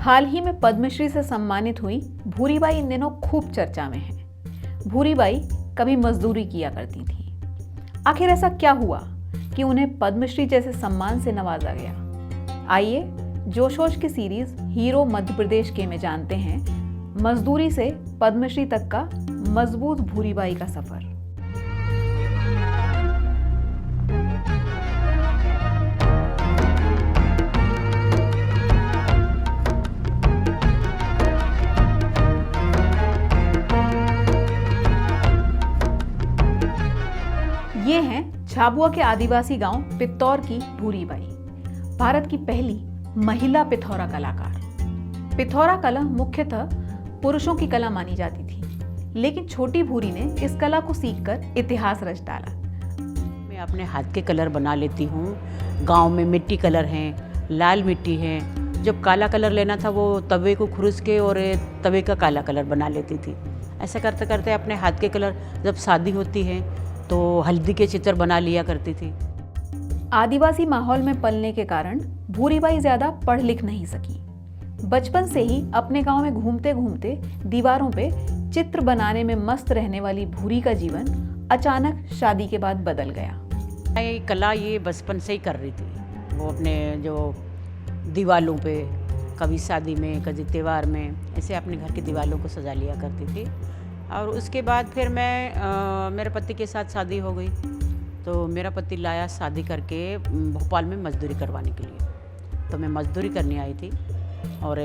हाल ही में पद्मश्री से सम्मानित हुई भूरीबाई इन दिनों खूब चर्चा में है। भूरीबाई कभी मजदूरी किया करती थी। आखिर ऐसा क्या हुआ कि उन्हें पद्मश्री जैसे सम्मान से नवाजा गया? आइए जोश होश की सीरीज हीरो मध्य प्रदेश के में जानते हैं मजदूरी से पद्मश्री तक का मजबूत भूरीबाई का सफर। ये हैं झाबुआ के आदिवासी गांव पित्तौर की भूरीबाई, भारत की पहली महिला पिथौरा कलाकार। पिथौरा कला मुख्यतः पुरुषों की कला मानी जाती थी, लेकिन छोटी भूरी ने इस कला को सीखकर इतिहास रच डाला। मैं अपने हाथ के कलर बना लेती हूँ। गांव में मिट्टी कलर हैं, लाल मिट्टी है। जब काला कलर लेना था वो तवे को खुरस के और तवे का काला कलर बना लेती थी। ऐसा करते करते अपने हाथ के कलर, जब शादी होती है तो हल्दी के चित्र बना लिया करती थी। आदिवासी माहौल में पलने के कारण भूरीबाई ज्यादा पढ़ लिख नहीं सकी। बचपन से ही अपने गांव में घूमते घूमते दीवारों पे चित्र बनाने में मस्त रहने वाली भूरी का जीवन अचानक शादी के बाद बदल गया। मैं कला ये बचपन से ही कर रही थी। वो अपने जो दीवारों पे कभी शादी में कभी त्यौहार में ऐसे अपने घर की दीवारों को सजा लिया करती थी। और उसके बाद फिर मैं मेरे पति के साथ शादी हो गई तो मेरा पति लाया शादी करके भोपाल में मजदूरी करवाने के लिए। तो मैं मजदूरी करने आई थी और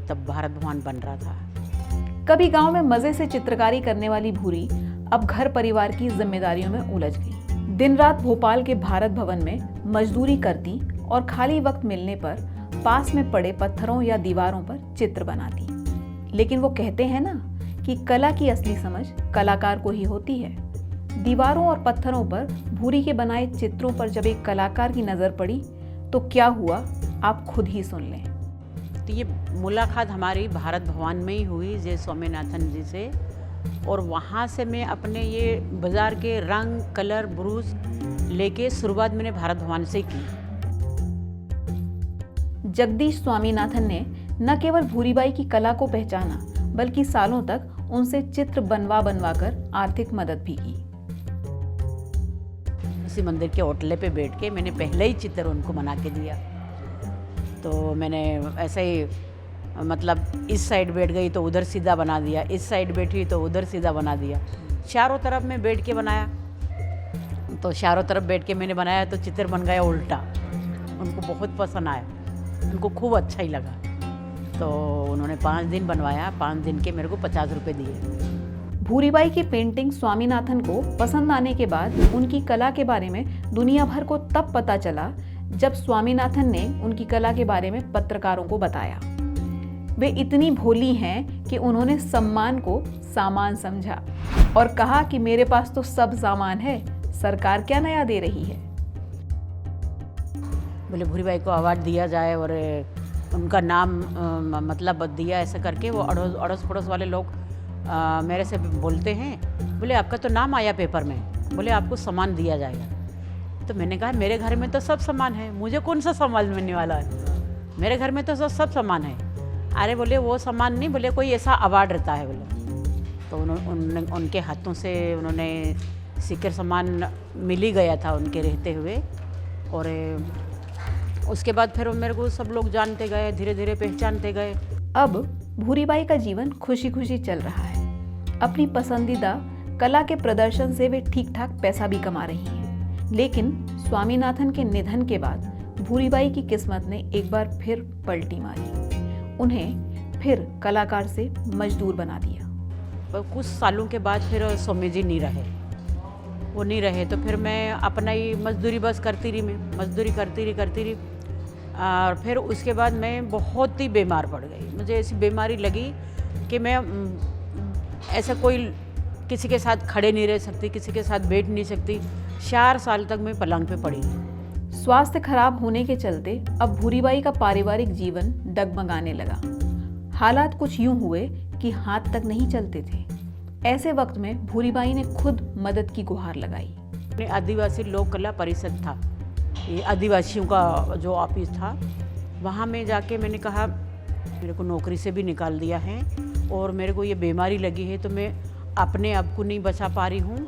तब भारत भवन बन रहा था। कभी गांव में मजे से चित्रकारी करने वाली भूरी अब घर परिवार की जिम्मेदारियों में उलझ गई। दिन रात भोपाल के भारत भवन में मजदूरी करती और खाली वक्त मिलने पर पास में पड़े पत्थरों या दीवारों पर चित्र बनाती। लेकिन वो कहते हैं ना कि कला की असली समझ कलाकार को ही होती है। दीवारों और पत्थरों पर भूरी के बनाए चित्रों पर जब एक कलाकार की नजर पड़ी तो क्या हुआ, आप खुद ही सुन लें। तो ये मुलाकात हमारी भारत भवन में ही हुई जय स्वामीनाथन जी से। और वहाँ से मैं अपने ये बाजार के रंग कलर ब्रूस लेके शुरुआत मैंने भारत भवन से की। जगदीश स्वामीनाथन ने न केवल भूरीबाई की कला को पहचाना बल्कि सालों तक उनसे चित्र बनवा कर आर्थिक मदद भी की। उसी मंदिर के होटले पे बैठ के मैंने पहले ही चित्र उनको बना के दिया। तो मैंने ऐसे ही मतलब इस साइड बैठ गई तो उधर सीधा बना दिया, इस साइड बैठी तो उधर सीधा बना दिया। चारों तरफ में बैठ के बनाया तो चारों तरफ बैठ के मैंने बनाया तो चित्र बन गया उल्टा। उनको बहुत पसंद आया, उनको खूब अच्छा ही लगा। तो उन्होंने 5 दिन बनवाया, 5 दिन के मेरे को 50 रुपये दिए। भूरीबाई की पेंटिंग स्वामीनाथन को पसंद आने के बाद उनकी कला के बारे में दुनिया भर को तब पता चला जब स्वामीनाथन ने उनकी कला के बारे में पत्रकारों को बताया। वे इतनी भोली हैं कि उन्होंने सम्मान को सामान समझा और कहा कि मेरे पास तो सब सामान है, सरकार क्या नया दे रही है। बोले भूरीबाई को अवार्ड दिया जाए और उनका नाम मतलब दिया, ऐसा करके वो अड़ोस पड़ोस वाले लोग मेरे से बोलते हैं, बोले आपका तो नाम आया पेपर में, बोले आपको सामान दिया जाएगा। तो मैंने कहा मेरे घर में तो सब सामान है, मुझे कौन सा सामान मिलने वाला है, मेरे घर में तो सब सामान है। अरे बोले वो सामान नहीं, बोले कोई ऐसा अवार्ड रहता है बोले। तो उनके हाथों से उन्होंने सीकर सामान मिल ही गया था उनके रहते हुए। और उसके बाद फिर मेरे को सब लोग जानते गए, धीरे धीरे पहचानते गए। अब भूरीबाई का जीवन खुशी खुशी चल रहा है। अपनी पसंदीदा कला के प्रदर्शन से वे ठीक ठाक पैसा भी कमा रही हैं। लेकिन स्वामीनाथन के निधन के बाद भूरीबाई की किस्मत ने एक बार फिर पलटी मारी। उन्हें फिर कलाकार से मजदूर बना दिया। पर कुछ सालों के बाद फिर स्वामी जी नहीं रहे, वो नहीं रहे तो फिर मैं अपना ही मजदूरी बस करती रही। मैं मजदूरी करती रही और फिर उसके बाद मैं बहुत ही बीमार पड़ गई। मुझे ऐसी बीमारी लगी कि मैं ऐसा कोई किसी के साथ खड़े नहीं रह सकती, किसी के साथ बैठ नहीं सकती। 4 साल तक मैं पलंग पे पड़ी। स्वास्थ्य खराब होने के चलते अब भूरीबाई का पारिवारिक जीवन डगमगाने लगा। हालात कुछ यूं हुए कि हाथ तक नहीं चलते थे। ऐसे वक्त में भूरीबाई ने खुद मदद की गुहार लगाई। आदिवासी लोक कला परिषद था, ये आदिवासियों का जो ऑफिस था, वहाँ में जाके मैंने कहा मेरे को नौकरी से भी निकाल दिया है और मेरे को ये बीमारी लगी है, तो मैं अपने आप को नहीं बचा पा रही हूँ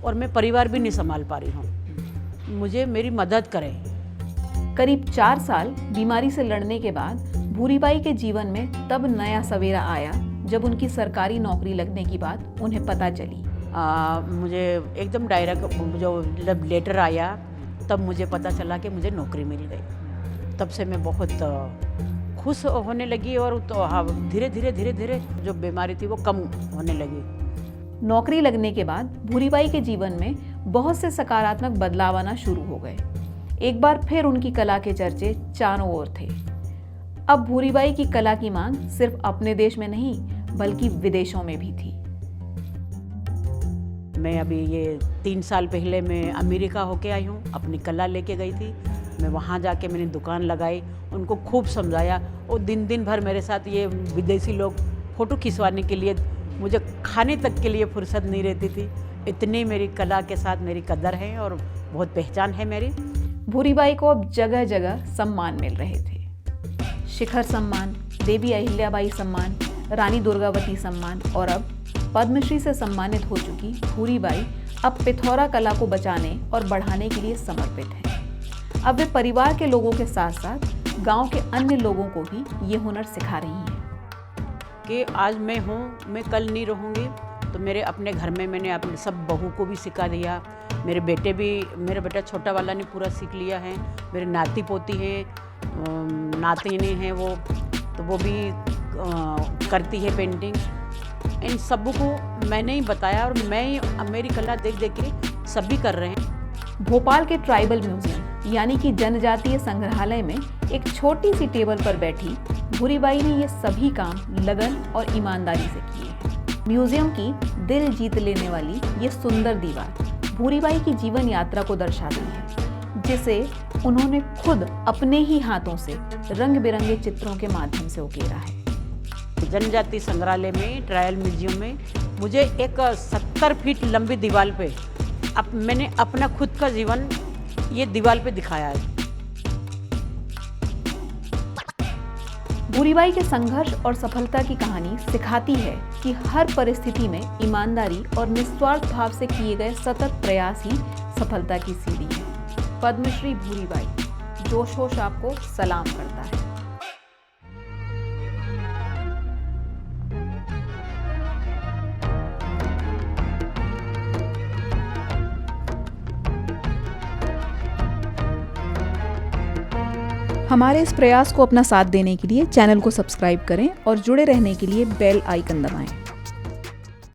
और मैं परिवार भी नहीं संभाल पा रही हूँ। मुझे मेरी मदद करें। करीब 4 साल बीमारी से लड़ने के बाद भूरीबाई के जीवन में तब नया सवेरा आया जब उनकी सरकारी नौकरी लगने की बात उन्हें पता चली। मुझे एकदम डायरेक्ट जो लेटर आया तब मुझे पता चला कि मुझे नौकरी मिल गई। तब से मैं बहुत खुश होने लगी और तो धीरे धीरे जो बीमारी थी वो कम होने लगी। नौकरी लगने के बाद भूरीबाई के जीवन में बहुत से सकारात्मक बदलाव आना शुरू हो गए। एक बार फिर उनकी कला के चर्चे चारों ओर थे। अब भूरीबाई की कला की मांग सिर्फ अपने देश में नहीं बल्कि विदेशों में भी थी। मैं अभी ये 3 साल पहले मैं अमेरिका होके आई हूँ, अपनी कला लेके गई थी। मैं वहाँ जाके मैंने दुकान लगाई, उनको खूब समझाया और दिन भर मेरे साथ ये विदेशी लोग फ़ोटो खिंचवाने के लिए, मुझे खाने तक के लिए फुर्सत नहीं रहती थी। इतनी मेरी कला के साथ मेरी कदर है और बहुत पहचान है मेरी। भूरीबाई को अब जगह जगह सम्मान मिल रहे थे। शिखर सम्मान, देवी अहिल्याबाई सम्मान, रानी दुर्गावती सम्मान और अब पद्मश्री से सम्मानित हो चुकी भूरीबाई अब पिथौरा कला को बचाने और बढ़ाने के लिए समर्पित हैं। अब वे परिवार के लोगों के साथ साथ गांव के अन्य लोगों को भी ये हुनर सिखा रही हैं। कि आज मैं हूँ, मैं कल नहीं रहूँगी, तो मेरे अपने घर में मैंने अपने सब बहू को भी सिखा दिया। मेरे बेटा छोटा वाला ने पूरा सीख लिया है। मेरे नाती पोती हैं, नातिनी हैं, वो तो भी करती है पेंटिंग। इन सब को मैंने ही बताया और मेरी कला देख के सभी कर रहे हैं। भोपाल के ट्राइबल म्यूजियम यानी कि जनजातीय संग्रहालय में एक छोटी सी टेबल पर बैठी भूरीबाई ने ये सभी काम लगन और ईमानदारी से किए हैं। म्यूजियम की दिल जीत लेने वाली ये सुंदर दीवार भूरीबाई की जीवन यात्रा को दर्शाती है, जिसे उन्होंने खुद अपने ही हाथों से रंग बिरंगे चित्रों के माध्यम से उकेरा है। जनजातीय संग्रहालय में, ट्रायल म्यूजियम में मुझे एक 70 फीट लंबी दीवार पे अब मैंने अपना खुद का जीवन ये दीवार पे दिखाया है। भूरीबाई के संघर्ष और सफलता की कहानी सिखाती है कि हर परिस्थिति में ईमानदारी और निस्वार्थ भाव से किए गए सतत प्रयास ही सफलता की सीढ़ी है। पद्मश्री भूरीबाई जोश होश आपको सलाम करता है। हमारे इस प्रयास को अपना साथ देने के लिए चैनल को सब्सक्राइब करें और जुड़े रहने के लिए बेल आइकन दबाएं।